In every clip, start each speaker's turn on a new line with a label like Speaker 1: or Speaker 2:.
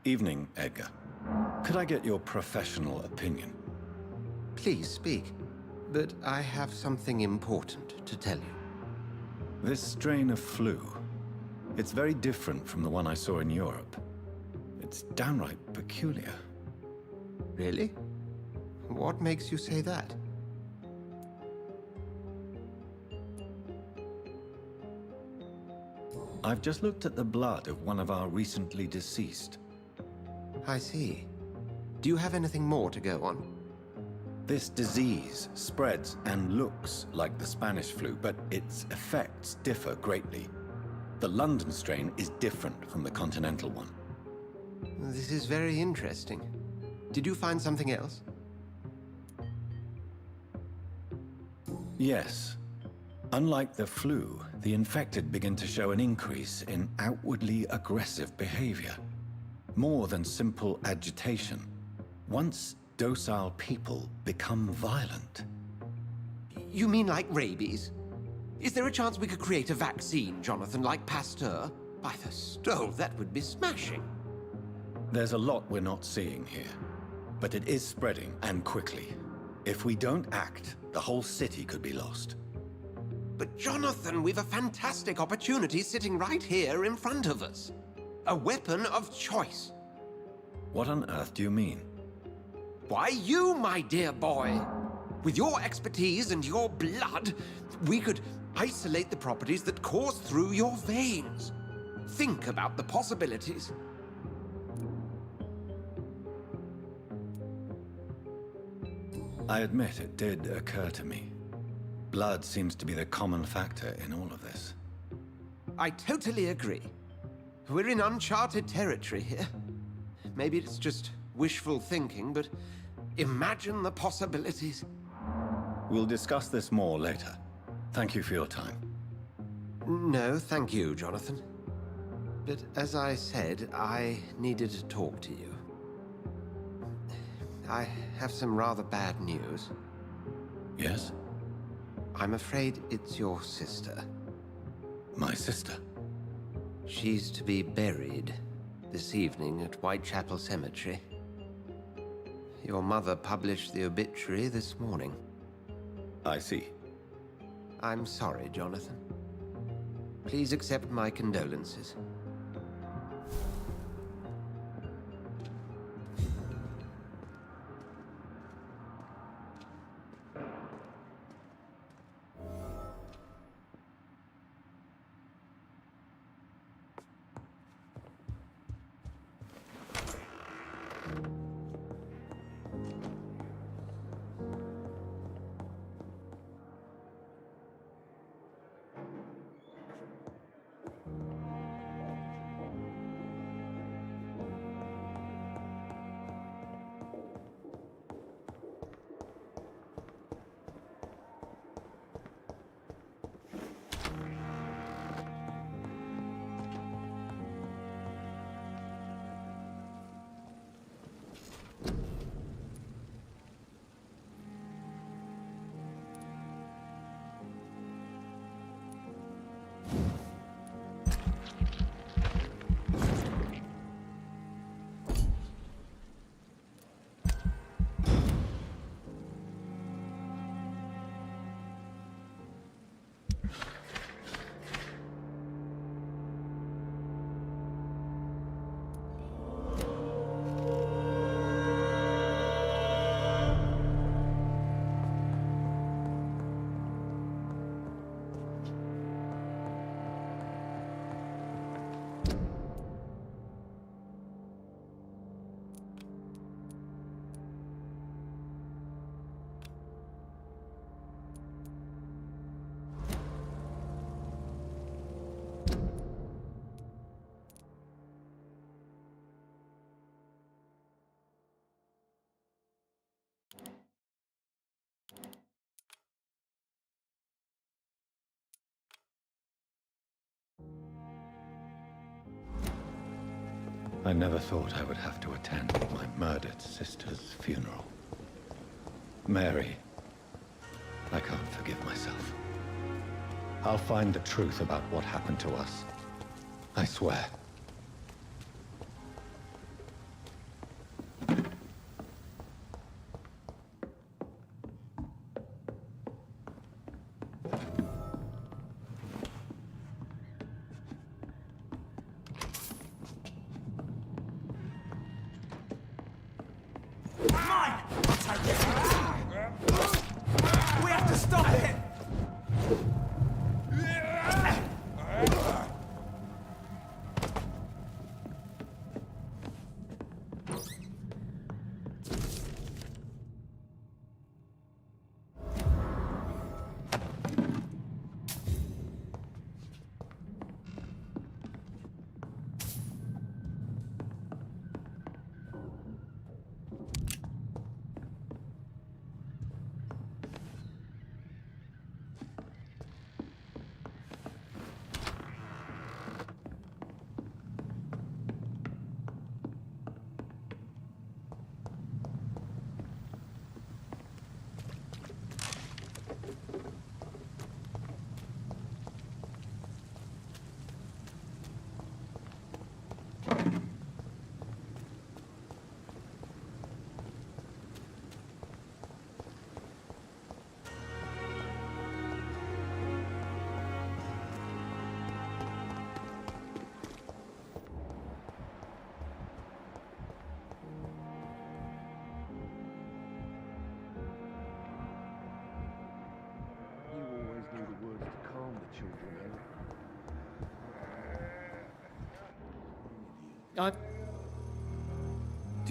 Speaker 1: Evening, Edgar. Could I get your professional opinion?
Speaker 2: Please speak, but I have something important to tell you.
Speaker 1: This strain of flu, it's very different from the one I saw in Europe. It's downright peculiar.
Speaker 2: Really? What makes you say that?
Speaker 1: I've just looked at the blood of one of our recently deceased.
Speaker 2: I see. Do you have anything more to go on?
Speaker 1: This disease spreads and looks like the Spanish flu, but its effects differ greatly. The London strain is different from the continental one.
Speaker 2: This is very interesting. Did you find something else?
Speaker 1: Yes. Unlike the flu, the infected begin to show an increase in outwardly aggressive behavior. More than simple agitation. Once docile people become violent.
Speaker 2: You mean like rabies? Is there a chance we could create a vaccine, Jonathan, like Pasteur? By the stove, that would be smashing.
Speaker 1: There's a lot we're not seeing here. But it is spreading, and quickly. If we don't act, the whole city could be lost.
Speaker 2: But Jonathan, we've a fantastic opportunity sitting right here in front of us. A weapon of choice.
Speaker 1: What on earth do you mean?
Speaker 2: Why, you, my dear boy. With your expertise and your blood, we could isolate the properties that course through your veins. Think about the possibilities.
Speaker 1: I admit it did occur to me. Blood seems to be the common factor in all of this.
Speaker 2: I totally agree. We're in uncharted territory here. Maybe it's just wishful thinking, but imagine the possibilities.
Speaker 1: We'll discuss this more later. Thank you for your time.
Speaker 2: No, thank you, Jonathan. But as I said, I needed to talk to you. I have some rather bad news.
Speaker 1: Yes?
Speaker 2: I'm afraid it's your sister.
Speaker 1: My sister?
Speaker 2: She's to be buried this evening at Whitechapel Cemetery. Your mother published the obituary this morning.
Speaker 1: I see.
Speaker 2: I'm sorry, Jonathan. Please accept my condolences.
Speaker 1: I never thought I would have to attend my murdered sister's funeral. Mary, I can't forgive myself. I'll find the truth about what happened to us. I swear.
Speaker 2: We have to stop it!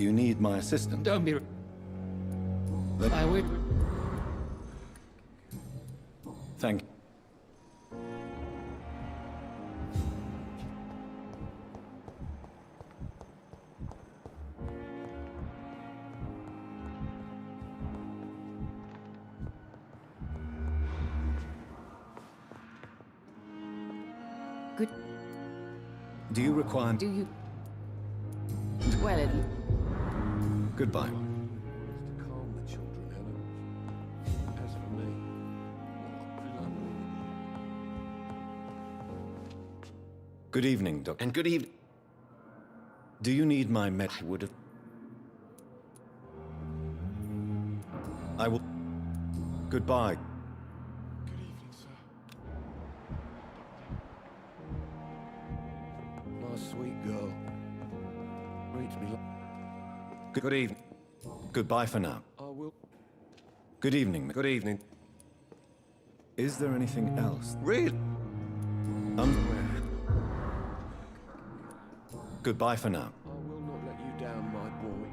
Speaker 1: Do you need my assistance?
Speaker 3: Don't be... I will...
Speaker 1: Thank you.
Speaker 3: Good...
Speaker 1: Do you require...
Speaker 3: Do you... Well, it...
Speaker 1: Goodbye.
Speaker 4: To calm the children, Helen. As for me,
Speaker 1: Good evening, Doctor.
Speaker 2: And good evening.
Speaker 1: Do you need my med...
Speaker 2: I would have...
Speaker 1: I will... Goodbye.
Speaker 4: Good evening, sir. My sweet girl. Reach me.
Speaker 2: Good evening.
Speaker 1: Goodbye for now.
Speaker 4: I will.
Speaker 1: Good evening.
Speaker 2: Good evening.
Speaker 1: Is there anything else?
Speaker 2: Really?
Speaker 1: Goodbye for now.
Speaker 4: I will not let you down, my boy.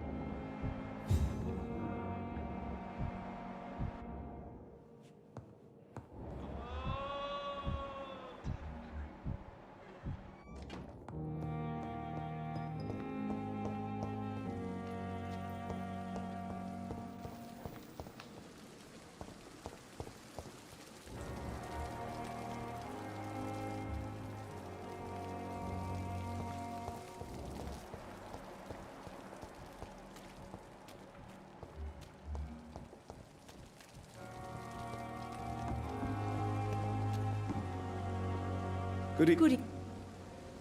Speaker 1: Good
Speaker 5: Good
Speaker 1: evening.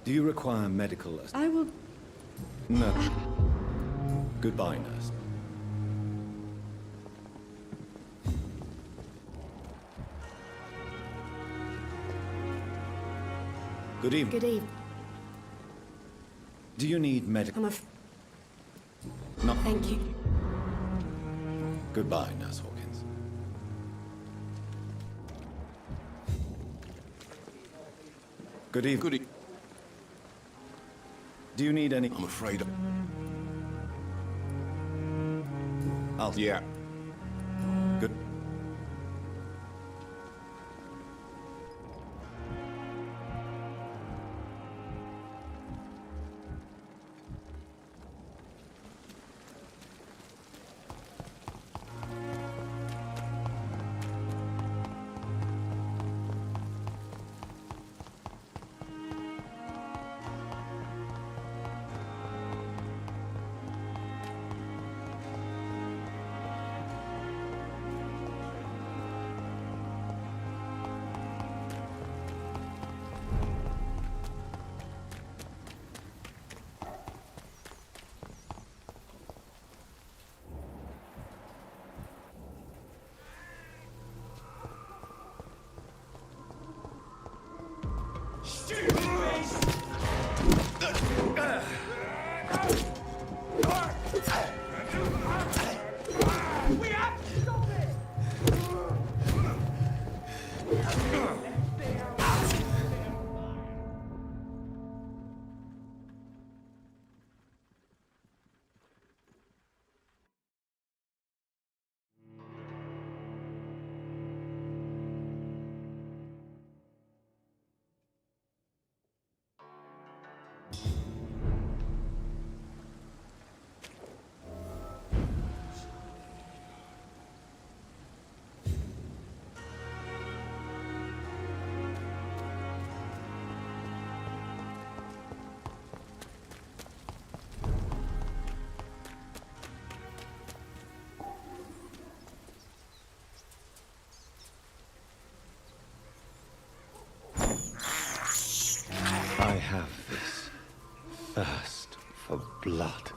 Speaker 1: Do you require medical assistance?
Speaker 5: I will...
Speaker 1: No. Goodbye, nurse. Good evening.
Speaker 5: Good evening.
Speaker 1: Do you need medical... No.
Speaker 5: Thank you.
Speaker 1: Goodbye, Nurse Hawkins. Good evening.
Speaker 4: Good evening.
Speaker 1: Do you need any...
Speaker 4: I'm afraid
Speaker 1: I'll...
Speaker 4: Yeah.
Speaker 1: Good... have this thirst for blood.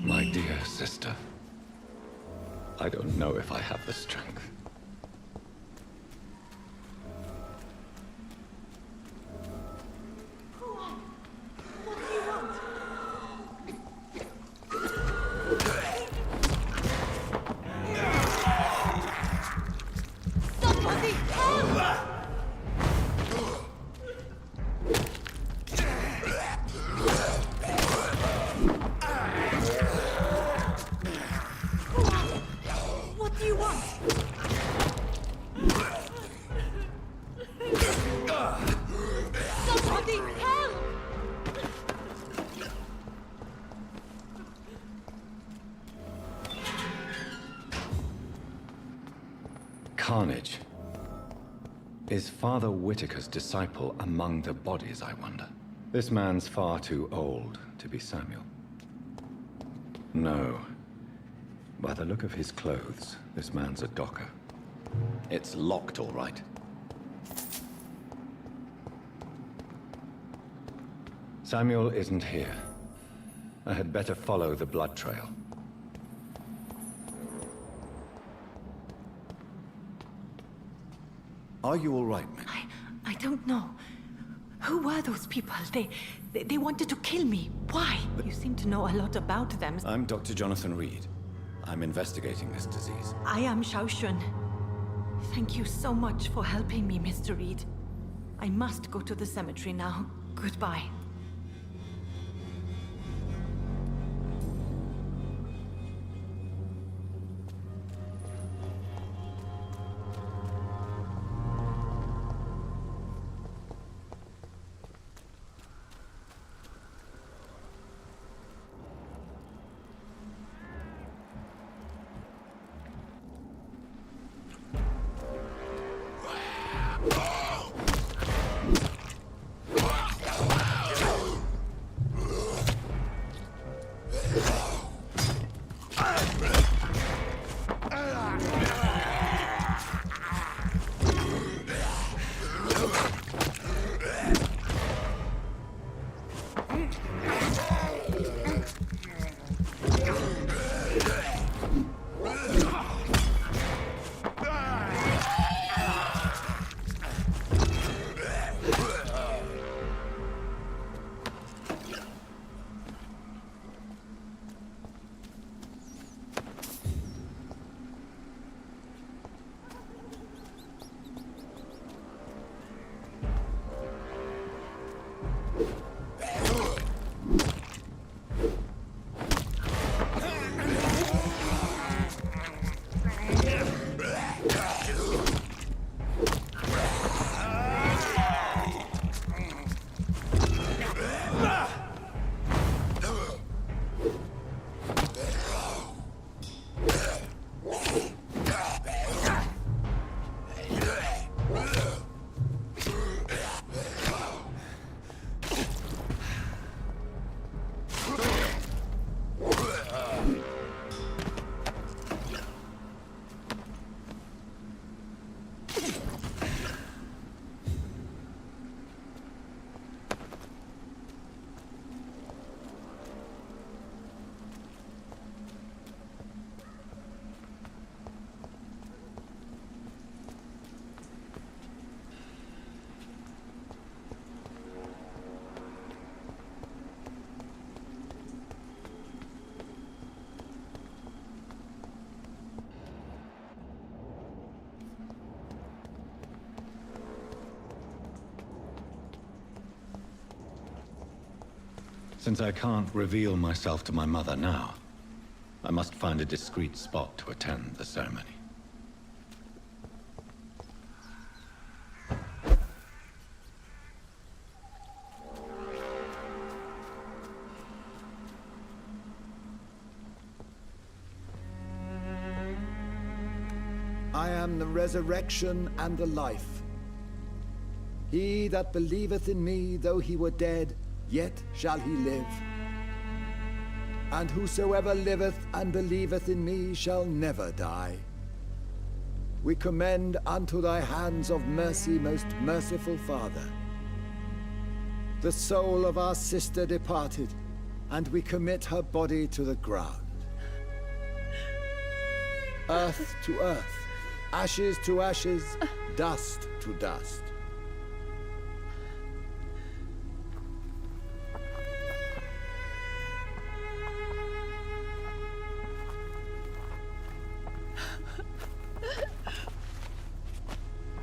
Speaker 1: My dear sister, I don't know if I have the strength. Carnage. Is Father Whitaker's disciple among the bodies, I wonder? This man's far too old to be Samuel. No. By the look of his clothes, this man's a docker. It's locked, all right. Samuel isn't here. I had better follow the blood trail. Are you all right, ma'am?
Speaker 5: I don't know. Who were those people? They wanted to kill me. Why? You seem to know a lot about them.
Speaker 1: I'm Dr. Jonathan Rid. I'm investigating this disease.
Speaker 5: I am Xiaoxun. Thank you so much for helping me, Mr. Reed. I must go to the cemetery now. Goodbye.
Speaker 1: Since I can't reveal myself to my mother now, I must find a discreet spot to attend the ceremony.
Speaker 6: I am the resurrection and the life. He that believeth in me, though he were dead, yet shall he live. And whosoever liveth and believeth in me shall never die. We commend unto thy hands of mercy, most merciful Father, the soul of our sister departed, and we commit her body to the ground. Earth to earth, ashes to ashes, dust to dust.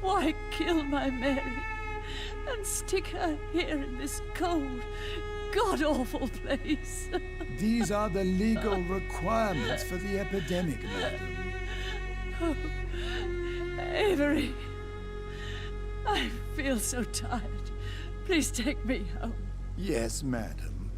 Speaker 7: Why kill my Mary and stick her here in this cold, god-awful place?
Speaker 6: These are the legal requirements for the epidemic, madam.
Speaker 7: Oh, Avery, I feel so tired. Please take me home.
Speaker 6: Yes, madam.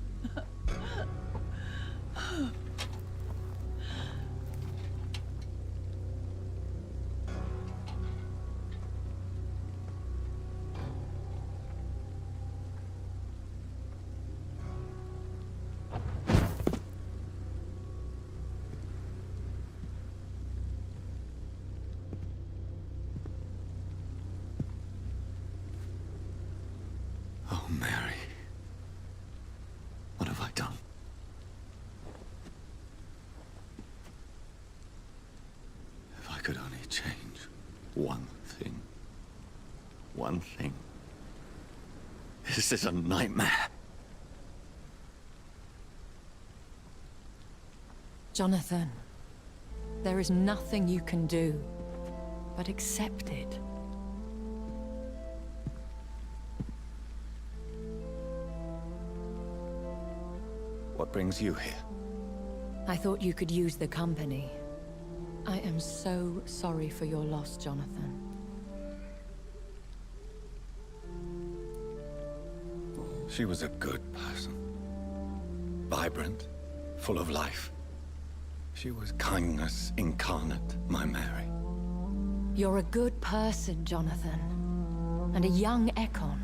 Speaker 1: Oh, Mary. What have I done? If I could only change one thing. One thing. This is a nightmare.
Speaker 8: Jonathan, there is nothing you can do but accept it.
Speaker 1: What brings you here?
Speaker 8: I thought you could use the company. I am so sorry for your loss, Jonathan.
Speaker 1: She was a good person. Vibrant, full of life. She was kindness incarnate, my Mary.
Speaker 8: You're a good person, Jonathan. And a young Ekon.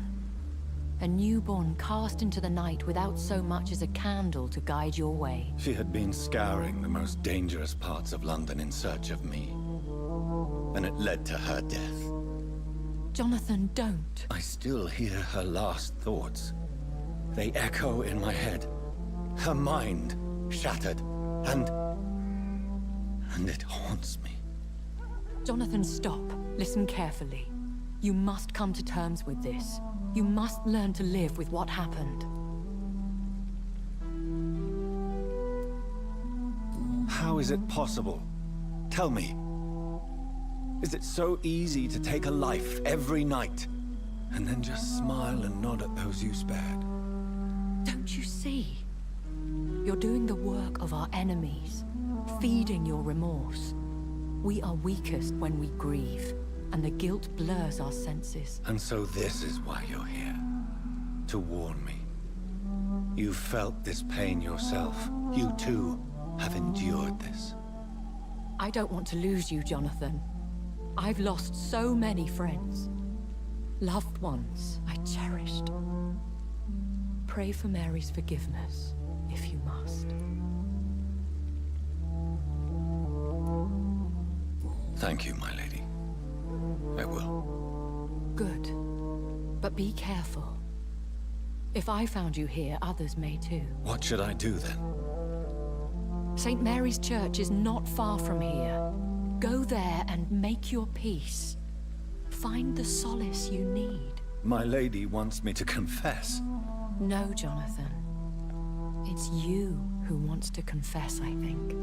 Speaker 8: A newborn cast into the night without so much as a candle to guide your way.
Speaker 1: She had been scouring the most dangerous parts of London in search of me. And it led to her death.
Speaker 8: Jonathan, don't.
Speaker 1: I still hear her last thoughts. They echo in my head. Her mind shattered, and it haunts me.
Speaker 8: Jonathan, stop. Listen carefully. You must come to terms with this. You must learn to live with what happened.
Speaker 1: How is it possible? Tell me. Is it so easy to take a life every night, and then just smile and nod at those you spared?
Speaker 8: Don't you see? You're doing the work of our enemies, feeding your remorse. We are weakest when we grieve, and the guilt blurs our senses.
Speaker 1: And so this is why you're here. To warn me. You've felt this pain yourself. You too have endured this.
Speaker 8: I don't want to lose you, Jonathan. I've lost so many friends. Loved ones I cherished. Pray for Mary's forgiveness, if you must.
Speaker 1: Thank you, my lady. I will.
Speaker 8: Be careful. If I found you here, others may too.
Speaker 1: What should I do then?
Speaker 8: St. Mary's Church is not far from here. Go there and make your peace. Find the solace you need.
Speaker 1: My lady wants me to confess.
Speaker 8: No, Jonathan. It's you who wants to confess, I think.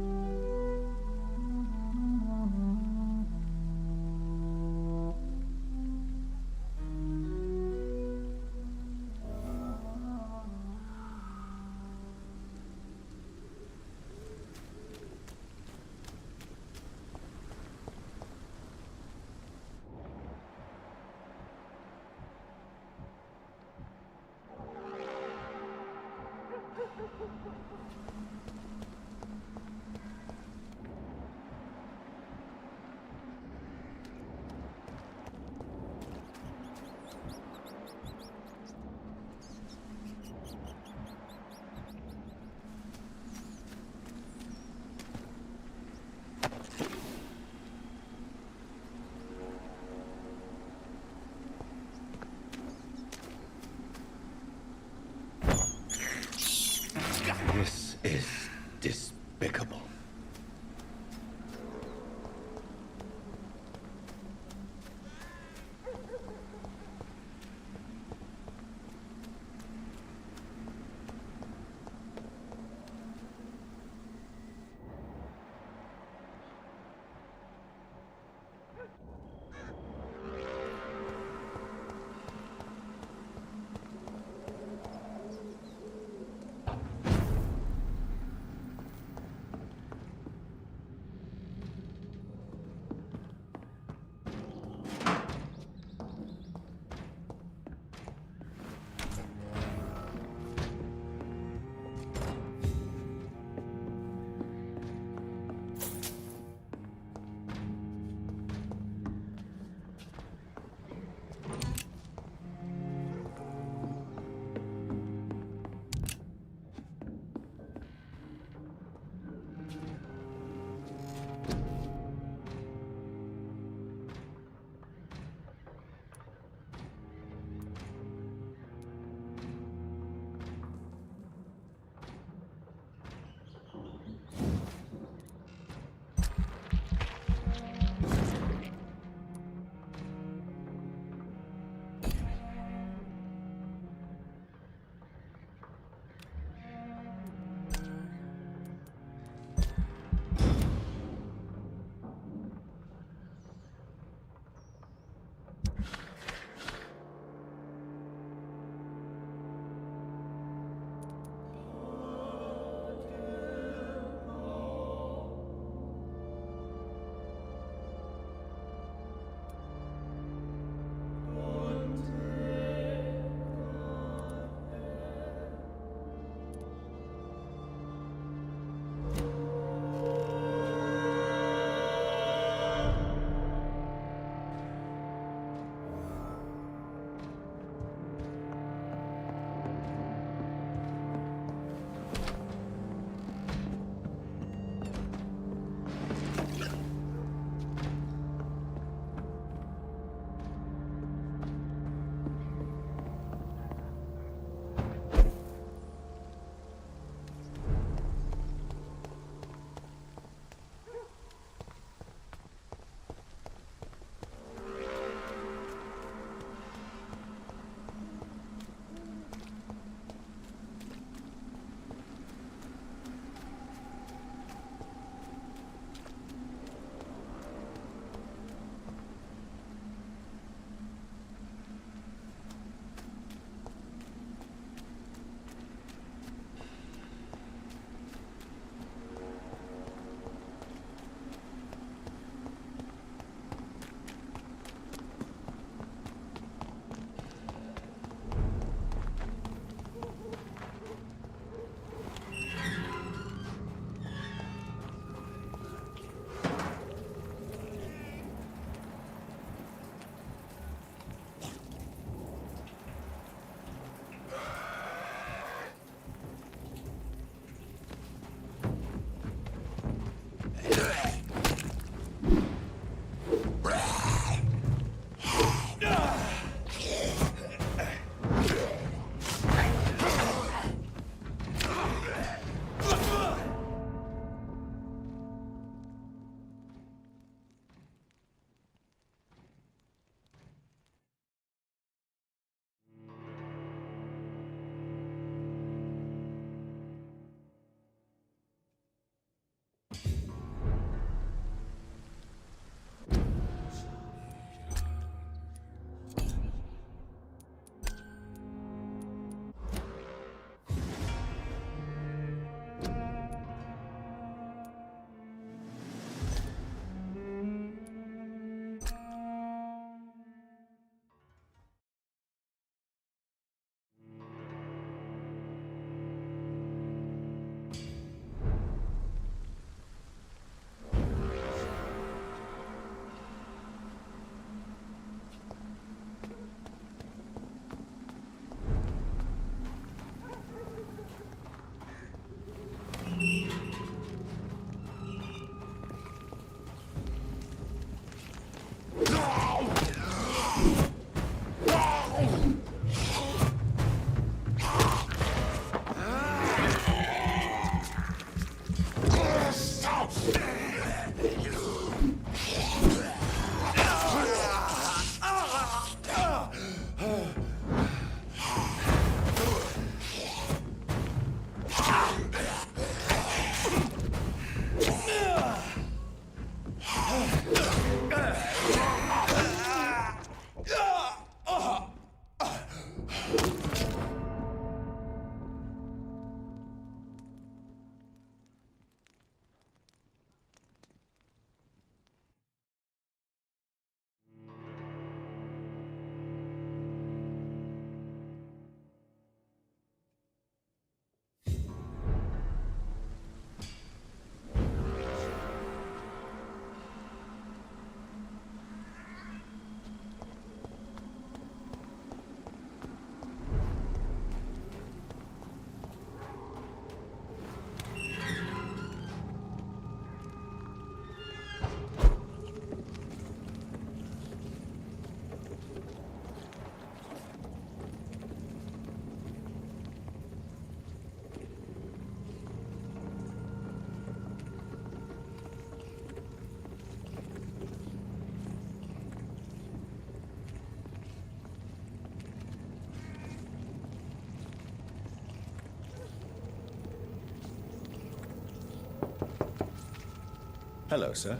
Speaker 1: Hello, sir.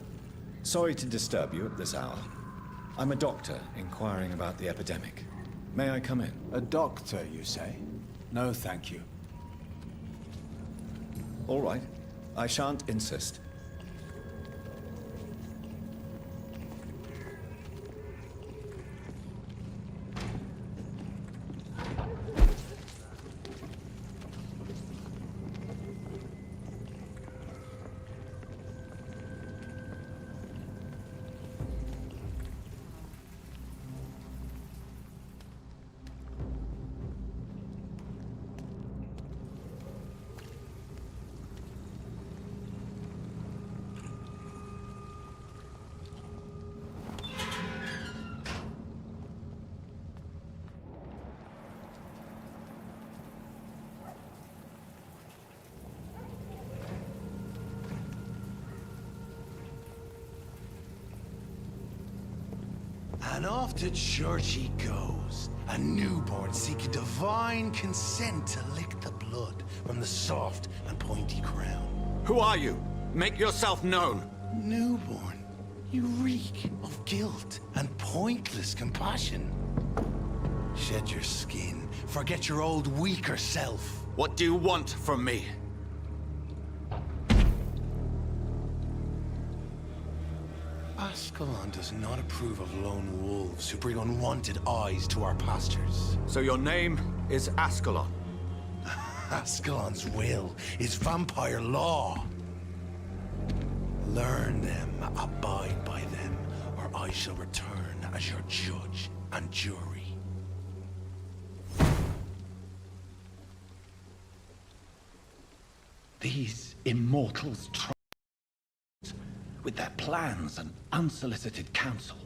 Speaker 1: Sorry to disturb you at this hour. I'm a doctor inquiring about the epidemic. May I come in?
Speaker 6: A doctor, you say? No, thank you.
Speaker 1: All right. I shan't insist.
Speaker 9: And off to church he goes, a newborn seeking divine consent to lick the blood from the soft and pointy crown.
Speaker 1: Who are you? Make yourself known.
Speaker 9: Newborn, you reek of guilt and pointless compassion. Shed your skin, forget your old weaker self.
Speaker 1: What do you want from me?
Speaker 9: Ascalon does not approve of lone wolves who bring unwanted eyes to our pastures.
Speaker 1: So your name is Ascalon?
Speaker 9: Ascalon's will is vampire law. Learn them, abide by them, or I shall return as your judge and jury.
Speaker 1: These immortals with their plans and unsolicited counsel.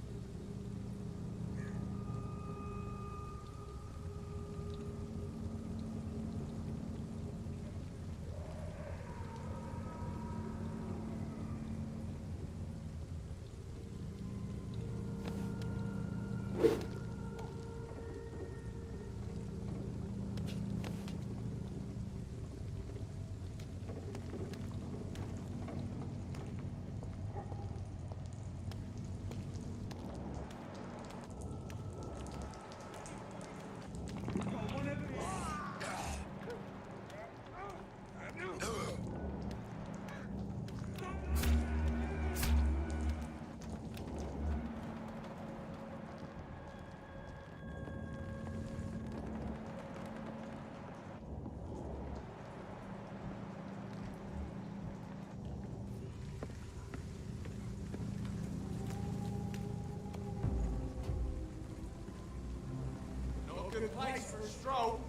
Speaker 2: Good place for a stroll.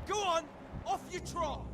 Speaker 2: Go on, off you trot.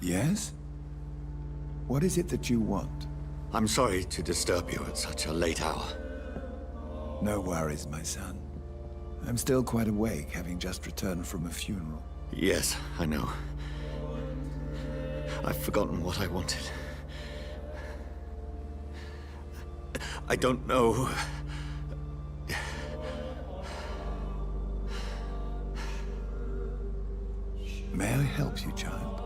Speaker 6: Yes? What is it that you want?
Speaker 1: I'm sorry to disturb you at such a late hour.
Speaker 6: No worries, my son. I'm still quite awake, having just returned from a funeral.
Speaker 1: Yes, I know. I've forgotten what I wanted. I don't know.
Speaker 6: May I help you, child?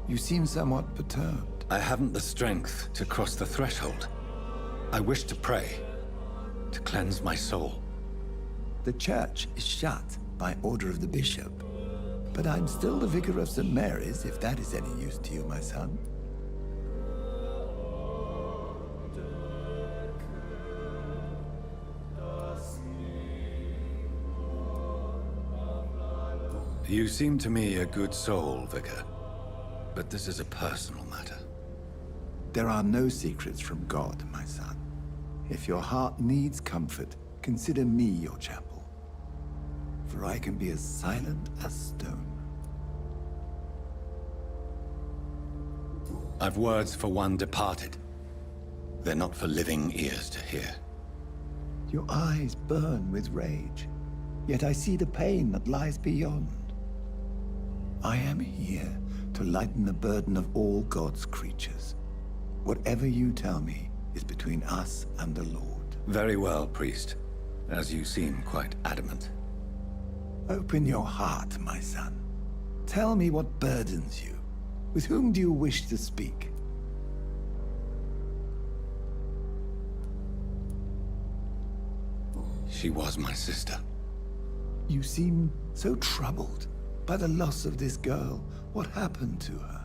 Speaker 6: You seem somewhat perturbed.
Speaker 1: I haven't the strength to cross the threshold. I wish to pray, to cleanse my soul.
Speaker 6: The church is shut by order of the bishop. But I'm still the vicar of St. Mary's, if that is any use to you, my son.
Speaker 1: You seem to me a good soul, Vicar. But this is a personal matter.
Speaker 6: There are no secrets from God, my son. If your heart needs comfort, consider me your chapel. For I can be as silent as stone.
Speaker 1: I've words for one departed. They're not for living ears to hear.
Speaker 6: Your eyes burn with rage, yet I see the pain that lies beyond. I am here to lighten the burden of all God's creatures. Whatever you tell me is between us and the Lord.
Speaker 1: Very well, priest. As you seem quite adamant.
Speaker 6: Open your heart, my son. Tell me what burdens you. With whom do you wish to speak?
Speaker 1: She was my sister.
Speaker 6: You seem so troubled by the loss of this girl. What happened to her?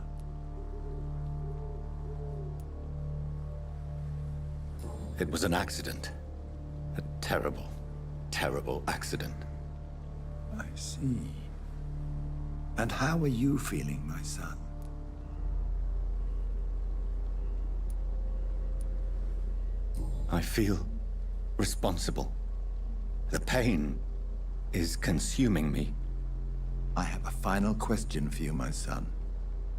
Speaker 1: It was an accident. A terrible, terrible accident.
Speaker 6: I see. And how are you feeling, my son?
Speaker 1: I feel responsible. The pain is consuming me.
Speaker 6: I have a final question for you, my son.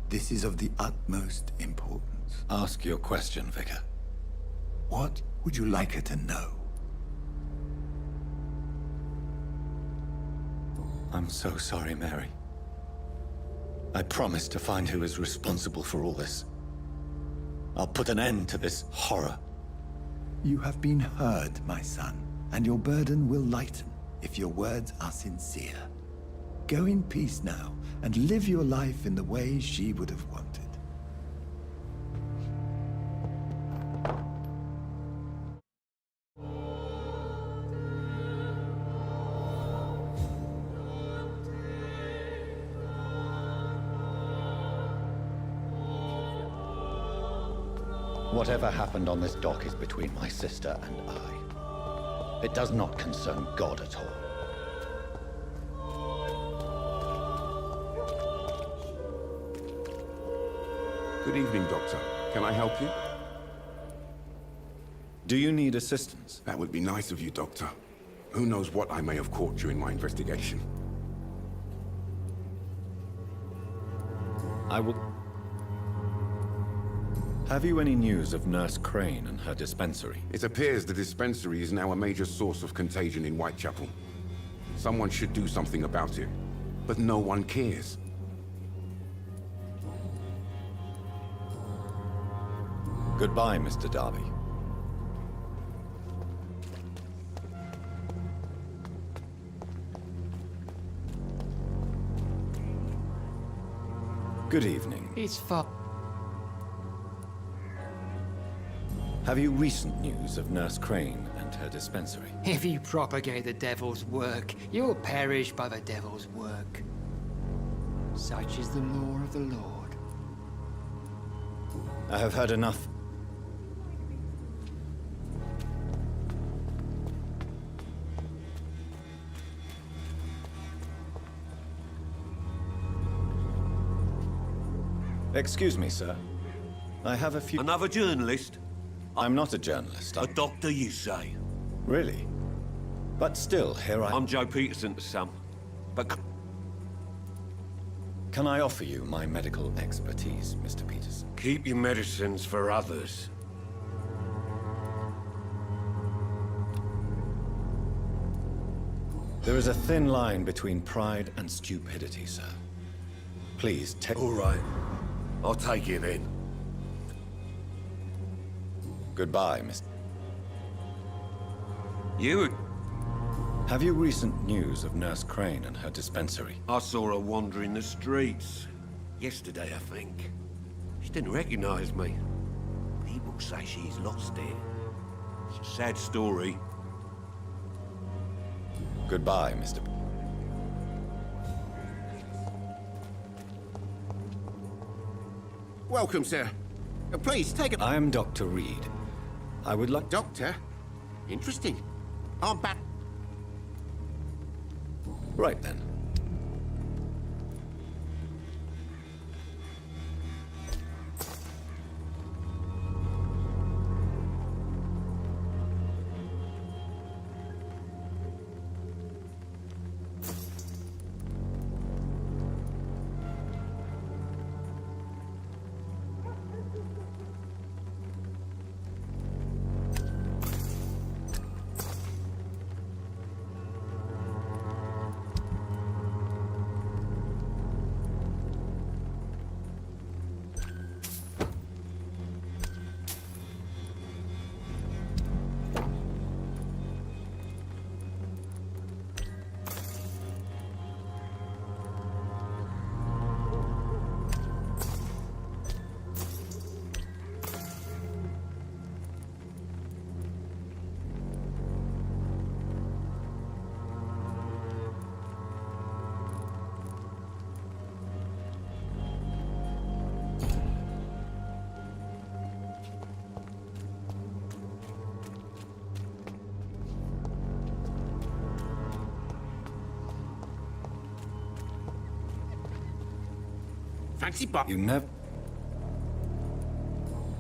Speaker 6: This is of the utmost importance.
Speaker 1: Ask your question, Vicar.
Speaker 6: What would you like her to know?
Speaker 1: I'm so sorry, Mary. I promise to find who is responsible for all this. I'll put an end to this horror.
Speaker 6: You have been heard, my son, and your burden will lighten if your words are sincere. Go in peace now, and live your life in the way she would have wanted.
Speaker 1: Whatever happened on this dock is between my sister and I. It does not concern God at all.
Speaker 10: Good evening, Doctor. Can I help you?
Speaker 1: Do you need assistance?
Speaker 10: That would be nice of you, Doctor. Who knows what I may have caught during my investigation.
Speaker 1: I will... Have you any news of Nurse Crane and her dispensary?
Speaker 10: It appears the dispensary is now a major source of contagion in Whitechapel. Someone should do something about it, but no one cares.
Speaker 1: Goodbye, Mr. Darby. Good evening.
Speaker 3: It's far.
Speaker 1: Have you recent news of Nurse Crane and her dispensary?
Speaker 11: If you propagate the devil's work, you'll perish by the devil's work. Such is the law of the Lord.
Speaker 1: I have heard enough. Excuse me, sir. I have a few...
Speaker 12: Another journalist?
Speaker 1: I'm not a journalist.
Speaker 12: A doctor, you say?
Speaker 1: Really? But still, here
Speaker 12: I'm Joe Peterson's son. But...
Speaker 1: Can I offer you my medical expertise, Mr. Peterson?
Speaker 12: Keep your medicines for others.
Speaker 1: There is a thin line between pride and stupidity, sir. Please take...
Speaker 12: All right. I'll take it then.
Speaker 1: Goodbye, Mr.
Speaker 12: You...
Speaker 1: Have you recent news of Nurse Crane and her dispensary?
Speaker 12: I saw her wandering the streets. Yesterday, I think. She didn't recognize me. People say she's lost it. It's a sad story.
Speaker 1: Goodbye, Mr.
Speaker 2: Welcome, sir. Please, take it.
Speaker 1: I am Dr. Reid. I would like...
Speaker 2: Doctor? Interesting. I'm back.
Speaker 1: Right then.
Speaker 2: Fancy Bob.
Speaker 1: You never...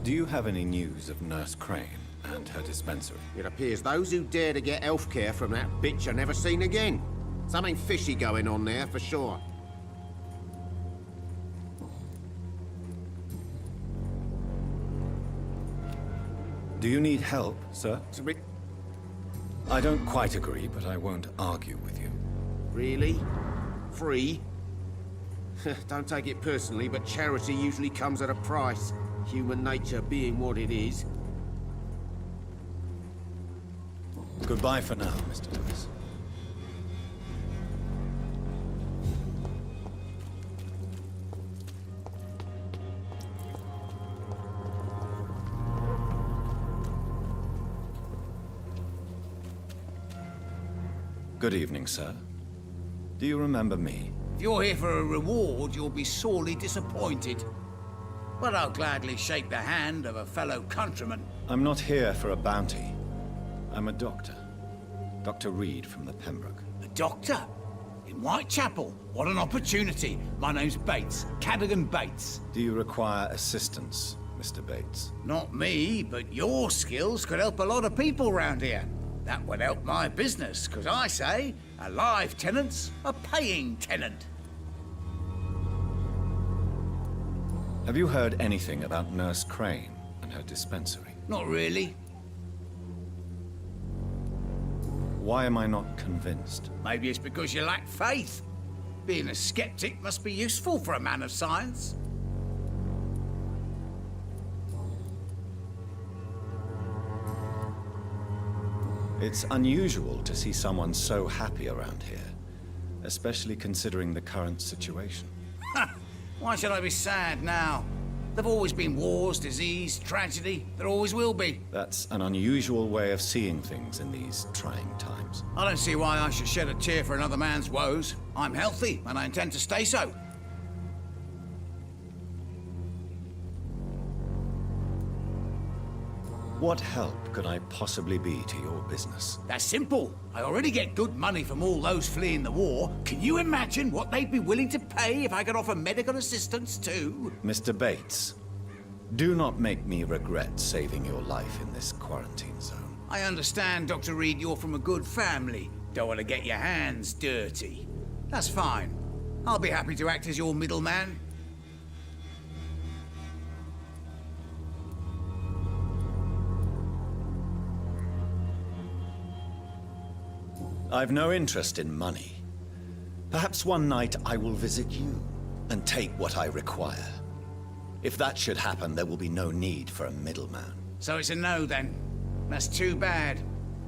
Speaker 1: Do you have any news of Nurse Crane and her dispensary?
Speaker 2: It appears those who dare to get health care from that bitch are never seen again. Something fishy going on there, for sure.
Speaker 1: Do you need help, sir?
Speaker 2: It's a bit...
Speaker 1: I don't quite agree, but I won't argue with you.
Speaker 2: Really? Free? Don't take it personally, but charity usually comes at a price. Human nature being what it is.
Speaker 1: Goodbye for now, Mr. Lewis. Good evening, sir. Do you remember me?
Speaker 13: If you're here for a reward, you'll be sorely disappointed. But I'll gladly shake the hand of a fellow countryman.
Speaker 1: I'm not here for a bounty. I'm a doctor. Dr. Reid from the Pembroke.
Speaker 13: A doctor? In Whitechapel? What an opportunity. My name's Bates. Cadogan Bates.
Speaker 1: Do you require assistance, Mr. Bates?
Speaker 13: Not me, but your skills could help a lot of people round here. That would help my business, because I say, a live tenant's a paying tenant.
Speaker 1: Have you heard anything about Nurse Crane and her dispensary?
Speaker 13: Not really.
Speaker 1: Why am I not convinced?
Speaker 13: Maybe it's because you lack faith. Being a skeptic must be useful for a man of science.
Speaker 1: It's unusual to see someone so happy around here, especially considering the current situation.
Speaker 13: Why should I be sad now? There've always been wars, disease, tragedy. There always will be.
Speaker 1: That's an unusual way of seeing things in these trying times.
Speaker 13: I don't see why I should shed a tear for another man's woes. I'm healthy, and I intend to stay so.
Speaker 1: What help could I possibly be to your business?
Speaker 13: That's simple. I already get good money from all those fleeing the war. Can you imagine what they'd be willing to pay if I could offer medical assistance too?
Speaker 1: Mr. Bates, do not make me regret saving your life in this quarantine zone.
Speaker 13: I understand, Dr. Reid, you're from a good family. Don't want to get your hands dirty. That's fine. I'll be happy to act as your middleman.
Speaker 1: I've no interest in money. Perhaps one night I will visit you and take what I require. If that should happen, there will be no need for a middleman.
Speaker 13: So it's a no, then. That's too bad.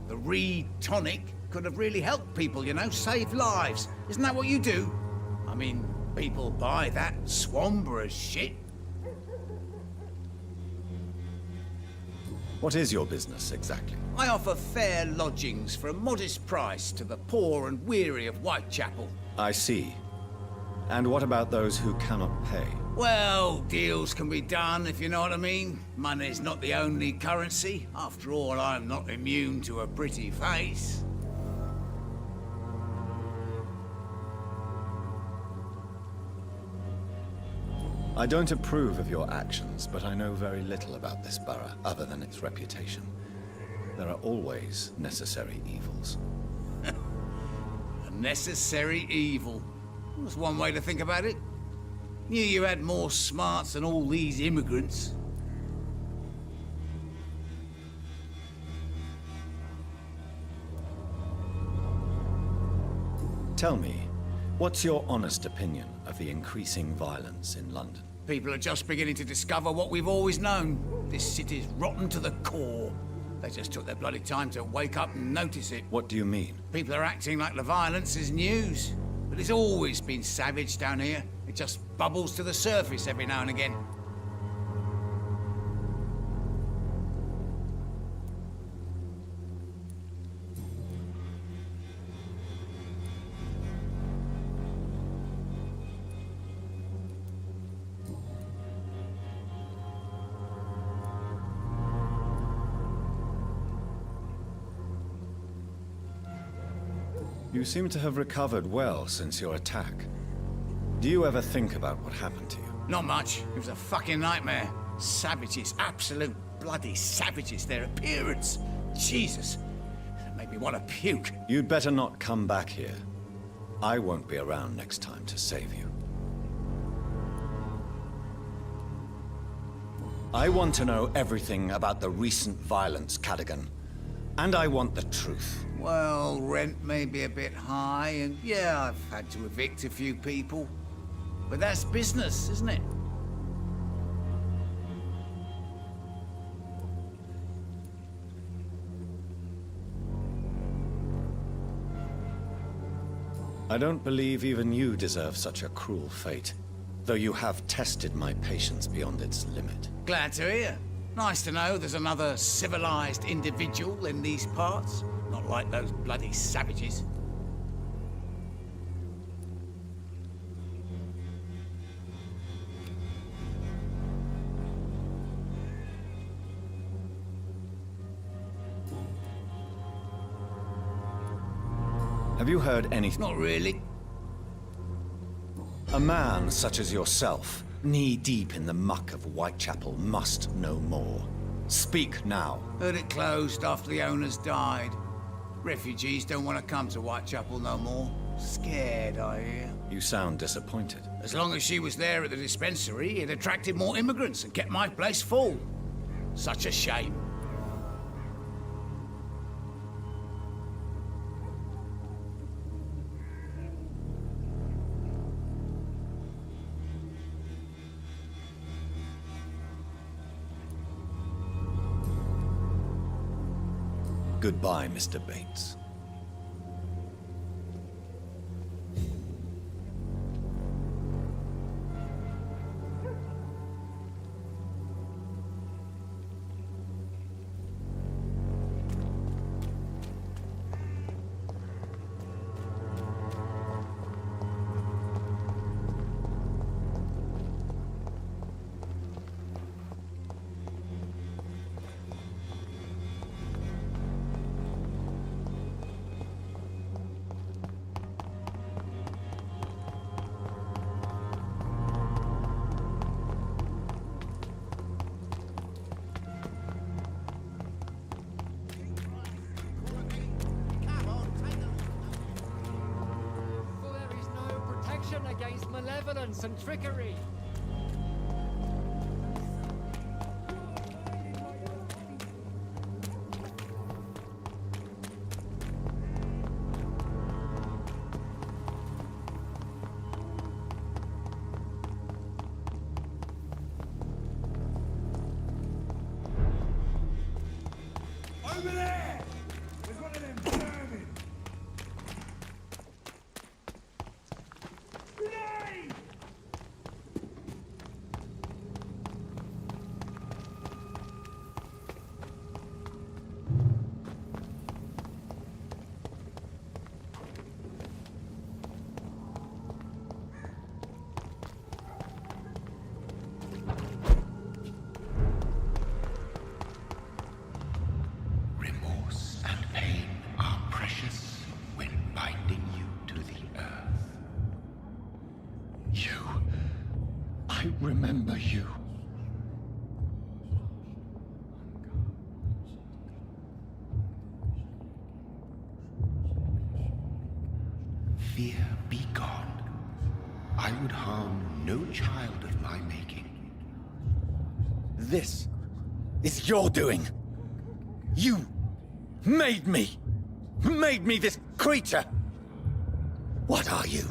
Speaker 13: The Reed tonic could have really helped people, you know, saved lives. Isn't that what you do? I mean, people buy that Swamborough shit.
Speaker 1: What is your business, exactly?
Speaker 13: I offer fair lodgings for a modest price to the poor and weary of Whitechapel.
Speaker 1: I see. And what about those who cannot pay?
Speaker 13: Well, deals can be done, if you know what I mean. Money's not the only currency. After all, I'm not immune to a pretty face.
Speaker 1: I don't approve of your actions, but I know very little about this borough, other than its reputation. There are always necessary evils.
Speaker 13: A necessary evil. That's one way to think about it. Knew you had more smarts than all these immigrants.
Speaker 1: Tell me, what's your honest opinion of the increasing violence in London?
Speaker 13: People are just beginning to discover what we've always known. This city's rotten to the core. They just took their bloody time to wake up and notice it.
Speaker 1: What do you mean?
Speaker 13: People are acting like the violence is news. But it's always been savage down here. It just bubbles to the surface every now and again.
Speaker 1: You seem to have recovered well since your attack. Do you ever think about what happened to you?
Speaker 13: Not much. It was a fucking nightmare. Savages, absolute bloody savages. Their appearance. Jesus. It made me want to puke.
Speaker 1: You'd better not come back here. I won't be around next time to save you. I want to know everything about the recent violence, Cadogan. And I want the truth.
Speaker 13: Well, rent may be a bit high, and yeah, I've had to evict a few people. But that's business, isn't it?
Speaker 1: I don't believe even you deserve such a cruel fate, though you have tested my patience beyond its limit.
Speaker 13: Glad to hear. Nice to know there's another civilized individual in these parts. Not like those bloody savages.
Speaker 1: Have you heard anything?
Speaker 13: Not really.
Speaker 1: A man such as yourself, knee-deep in the muck of Whitechapel, must know more. Speak now.
Speaker 13: Heard it closed after the owners died. Refugees don't want to come to Whitechapel no more. Scared, I hear.
Speaker 1: You sound disappointed.
Speaker 13: As long as she was there at the dispensary, it attracted more immigrants and kept my place full. Such a shame.
Speaker 1: Goodbye, Mr. Bates.
Speaker 11: Against malevolence and trickery.
Speaker 1: remember you.
Speaker 9: Fear be gone. I would harm no child of my making.
Speaker 1: This is your doing. You made me. Made me this creature. What are you?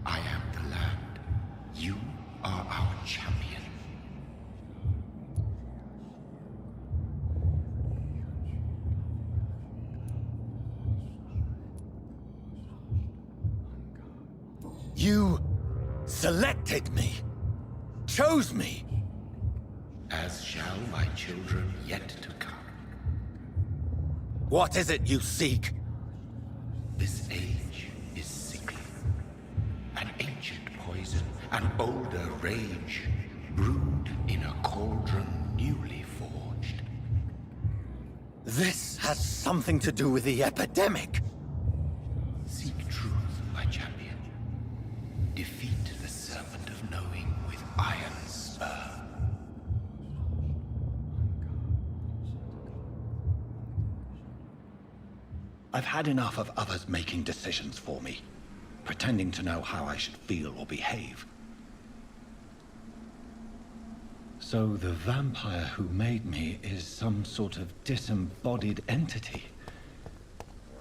Speaker 9: I am the land. You are our champion.
Speaker 1: You selected me. Chose me.
Speaker 9: As shall my children yet to come.
Speaker 1: What is it you seek?
Speaker 9: This age is sickly. An ancient poison, an older rage, brewed in a cauldron newly forged.
Speaker 1: This has something to do with the epidemic.
Speaker 9: Seek truth, my champion. Defeat the serpent of knowing with iron spur.
Speaker 1: I've had enough of others making decisions for me, pretending to know how I should feel or behave. So the vampire who made me is some sort of disembodied entity?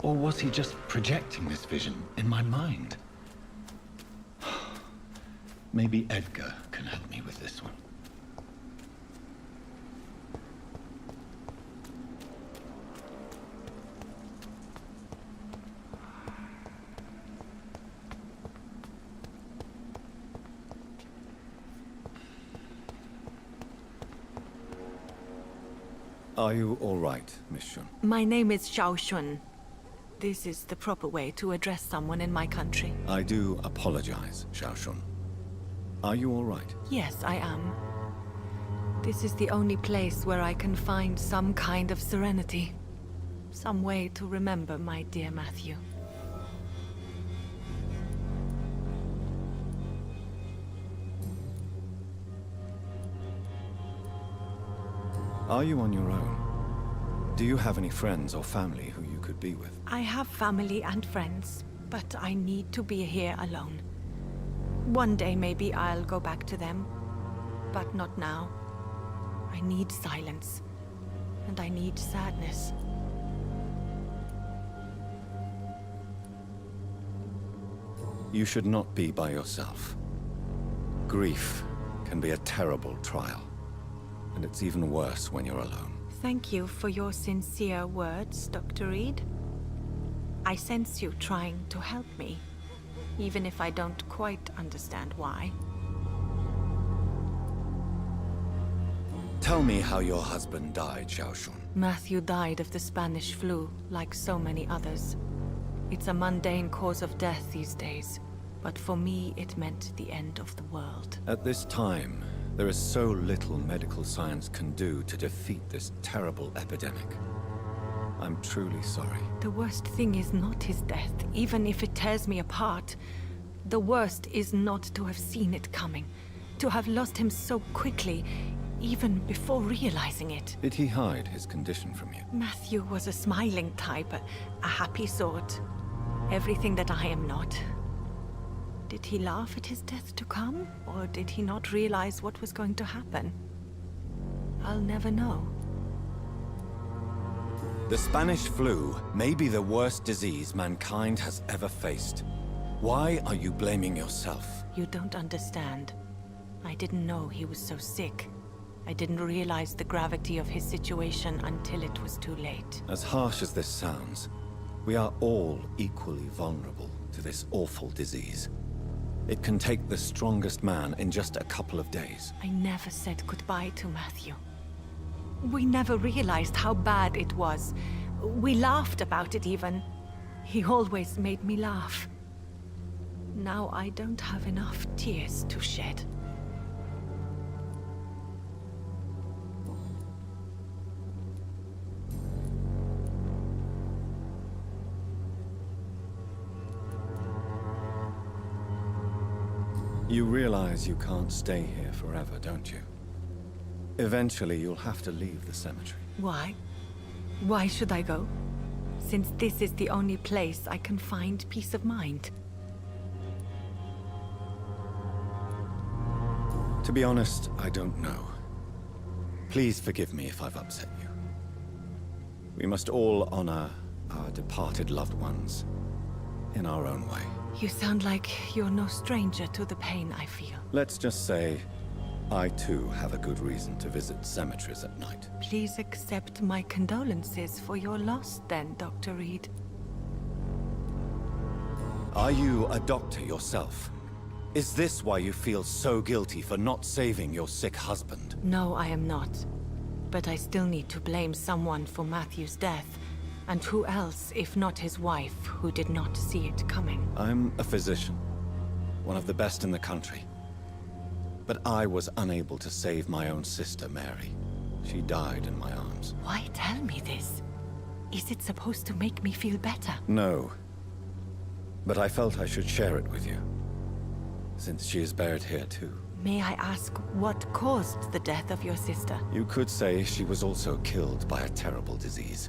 Speaker 1: Or was he just projecting this vision in my mind? Maybe Edgar can help me with this one. Are you all right, Miss Shun?
Speaker 5: My name is Xiao Shun. This is the proper way to address someone in my country.
Speaker 1: I do apologize, Xiao Shun. Are you all right?
Speaker 5: Yes, I am. This is the only place where I can find some kind of serenity. Some way to remember my dear Matthew.
Speaker 1: Are you on your own? Do you have any friends or family who you could be with?
Speaker 5: I have family and friends, but I need to be here alone. One day maybe I'll go back to them, but not now. I need silence, and I need sadness.
Speaker 1: You should not be by yourself. Grief can be a terrible trial, and it's even worse when you're alone.
Speaker 5: Thank you for your sincere words, Dr. Reed. I sense you trying to help me, even if I don't quite understand why.
Speaker 1: Tell me how your husband died, Xiao Shun.
Speaker 5: Matthew died of the Spanish flu, like so many others. It's a mundane cause of death these days, but for me it meant the end of the world.
Speaker 1: At this time, there is so little medical science can do to defeat this terrible epidemic. I'm truly sorry.
Speaker 5: The worst thing is not his death, even if it tears me apart. The worst is not to have seen it coming, to have lost him so quickly, even before realizing it.
Speaker 1: Did he hide his condition from you?
Speaker 5: Matthew was a smiling type, a happy sort. Everything that I am not. Did he laugh at his death to come, or did he not realize what was going to happen? I'll never know.
Speaker 1: The Spanish flu may be the worst disease mankind has ever faced. Why are you blaming yourself?
Speaker 5: You don't understand. I didn't know he was so sick. I didn't realize the gravity of his situation until it was too late.
Speaker 1: As harsh as this sounds, we are all equally vulnerable to this awful disease. It can take the strongest man in just a couple of days.
Speaker 5: I never said goodbye to Matthew. We never realized how bad it was. We laughed about it even. He always made me laugh. Now I don't have enough tears to shed.
Speaker 1: You realize you can't stay here forever, don't you? Eventually, you'll have to leave the cemetery.
Speaker 5: Why? Why should I go? Since this is the only place I can find peace of mind.
Speaker 1: To be honest, I don't know. Please forgive me if I've upset you. We must all honor our departed loved ones in our own way.
Speaker 5: You sound like you're no stranger to the pain I feel.
Speaker 1: Let's just say, I too have a good reason to visit cemeteries at night.
Speaker 5: Please accept my condolences for your loss then, Dr. Reed.
Speaker 1: Are you a doctor yourself? Is this why you feel so guilty for not saving your sick husband?
Speaker 5: No, I am not. But I still need to blame someone for Matthew's death. And who else, if not his wife, who did not see it coming?
Speaker 1: I'm a physician, one of the best in the country. But I was unable to save my own sister, Mary. She died in my arms.
Speaker 5: Why tell me this? Is it supposed to make me feel better?
Speaker 1: No. But I felt I should share it with you, since she is buried here too.
Speaker 5: May I ask what caused the death of your sister?
Speaker 1: You could say she was also killed by a terrible disease.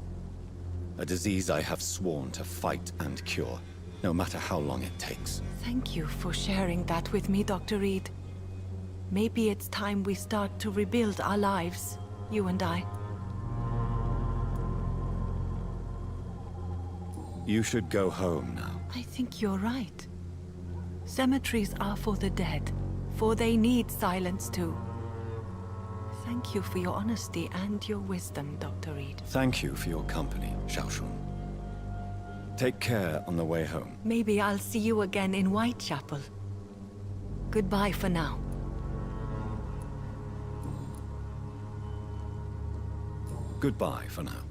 Speaker 1: A disease I have sworn to fight and cure, no matter how long it takes.
Speaker 5: Thank you for sharing that with me, Dr. Reed. Maybe it's time we start to rebuild our lives, you and I.
Speaker 1: You should go home now.
Speaker 5: I think you're right. Cemeteries are for the dead, for they need silence too. Thank you for your honesty and your wisdom, Dr. Reed.
Speaker 1: Thank you for your company, Xiaoshun. Take care on the way home.
Speaker 5: Maybe I'll see you again in Whitechapel. Goodbye for now.
Speaker 1: Goodbye for now.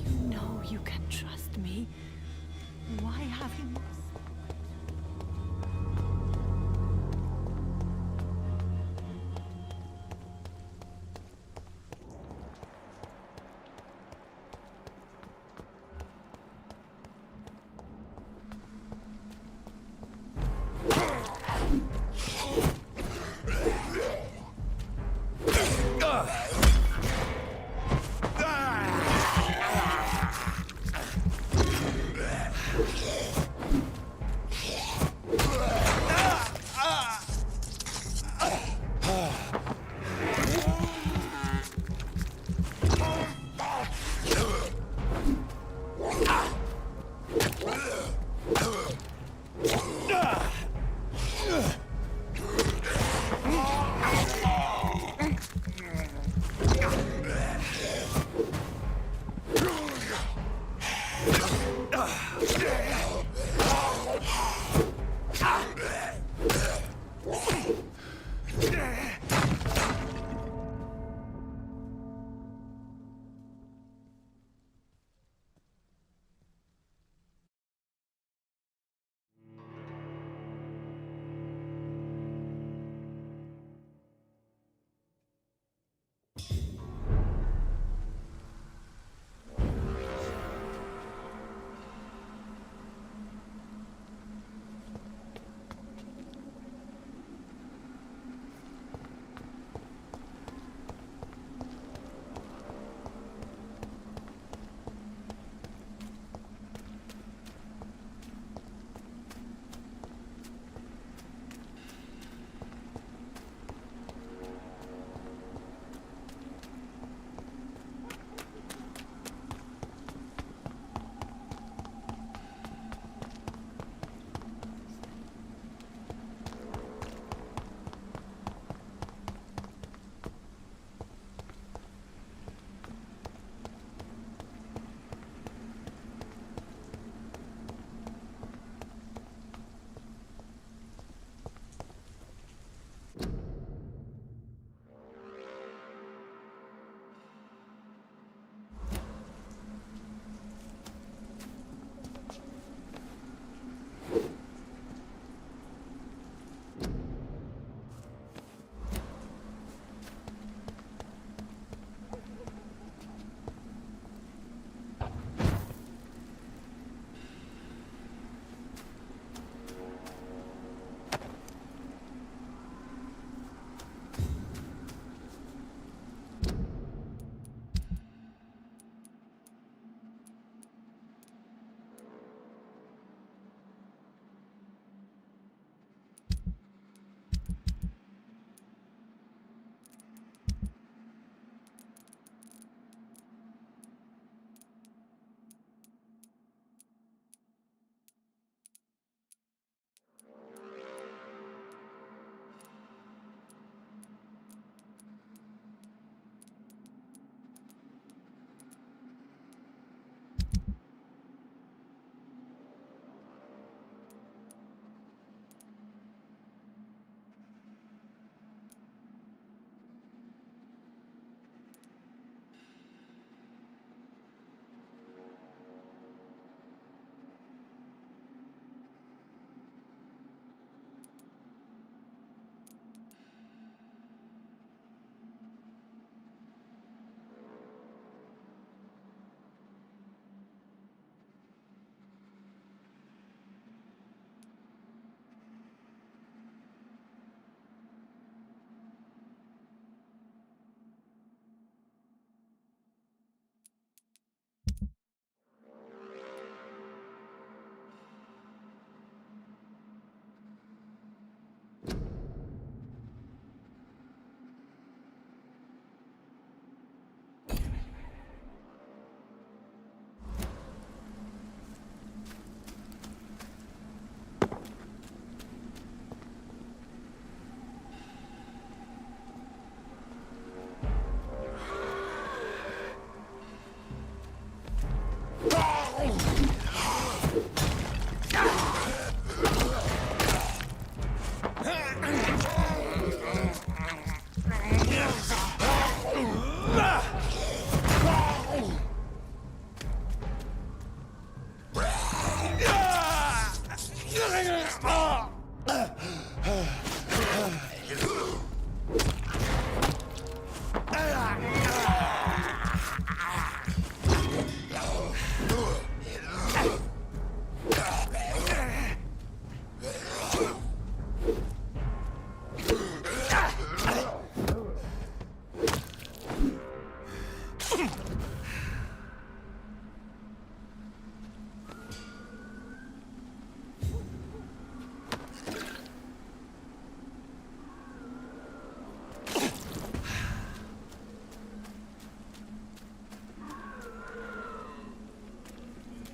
Speaker 5: You know you can trust me. Why have you...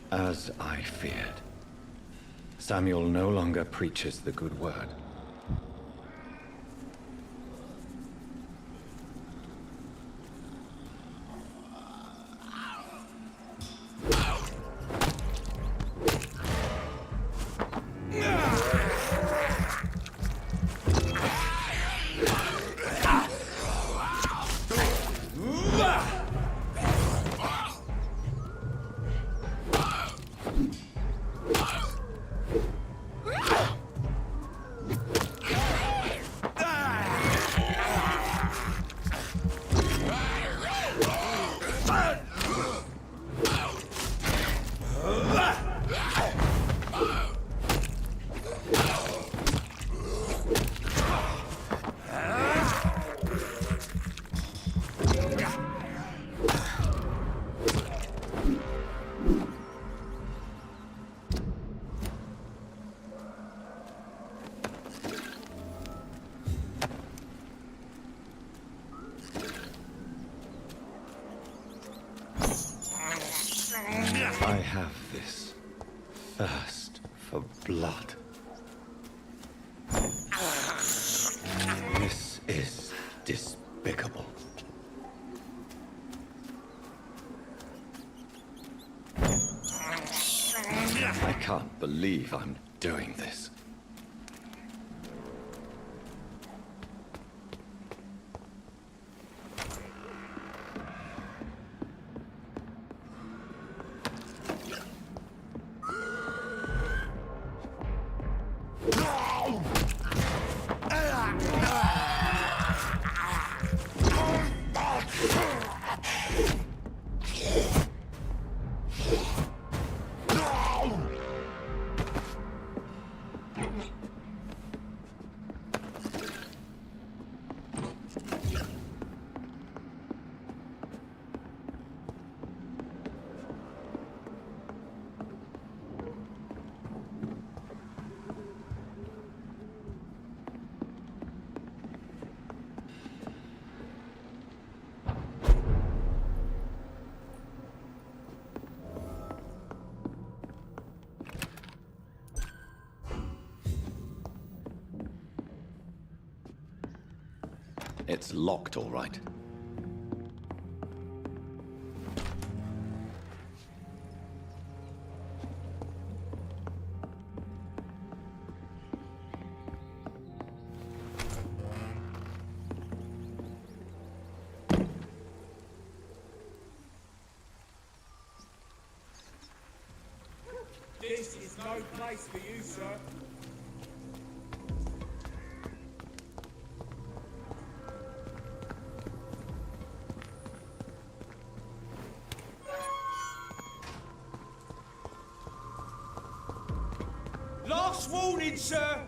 Speaker 1: As I feared, Samuel no longer preaches the good word. I have this thirst for blood. This is despicable. I can't believe I'm doing this. It's locked, all right.
Speaker 14: This is no place for you, sir. Last warning, sir!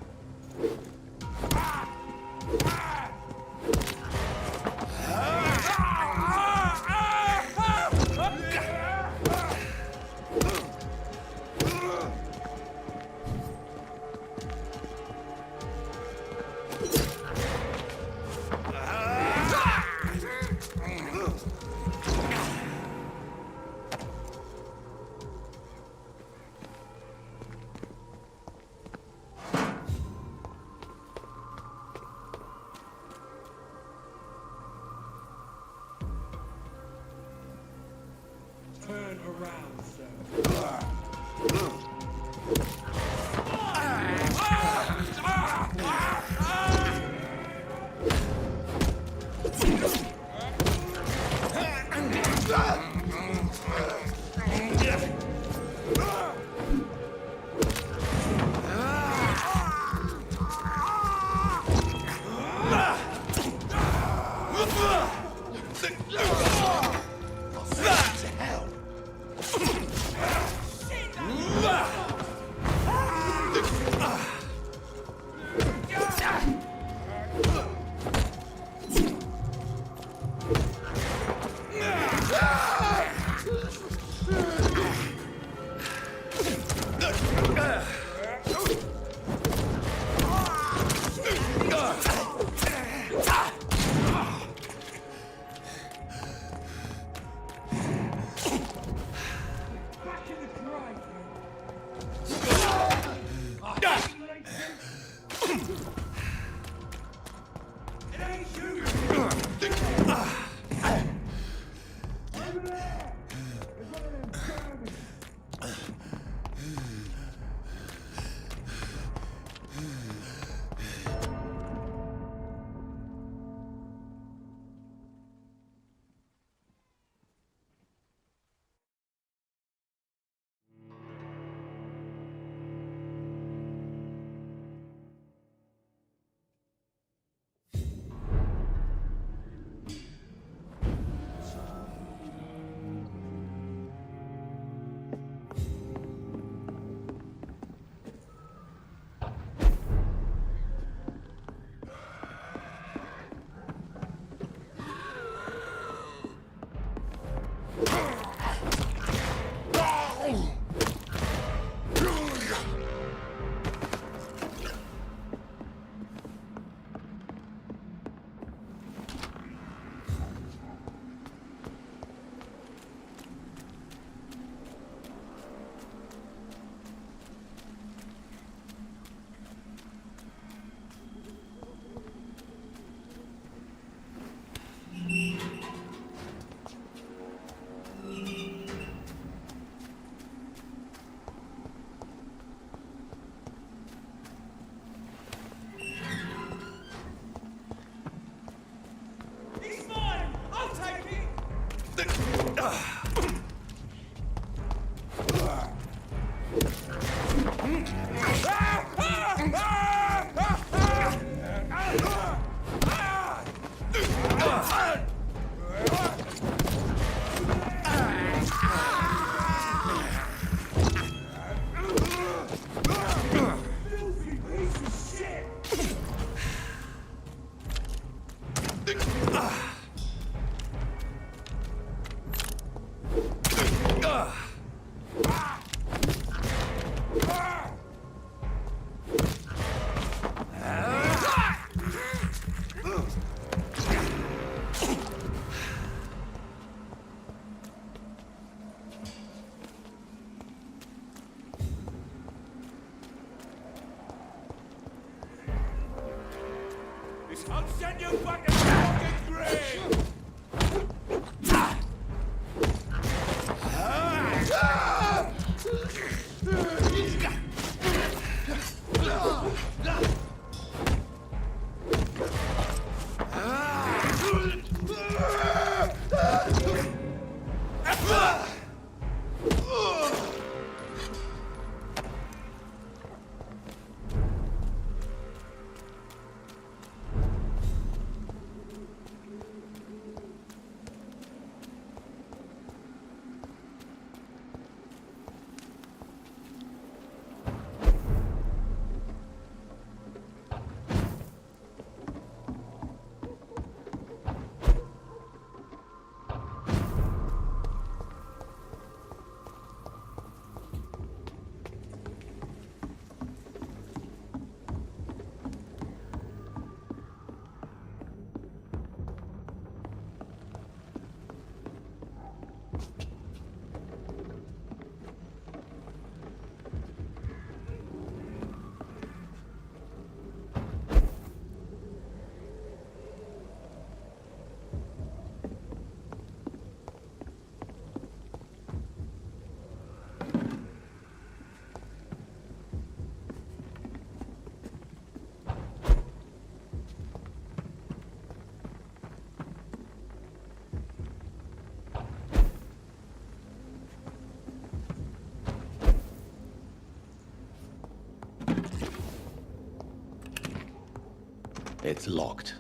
Speaker 14: I'll send you back to the fucking grave!
Speaker 1: It's locked.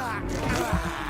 Speaker 9: Ah!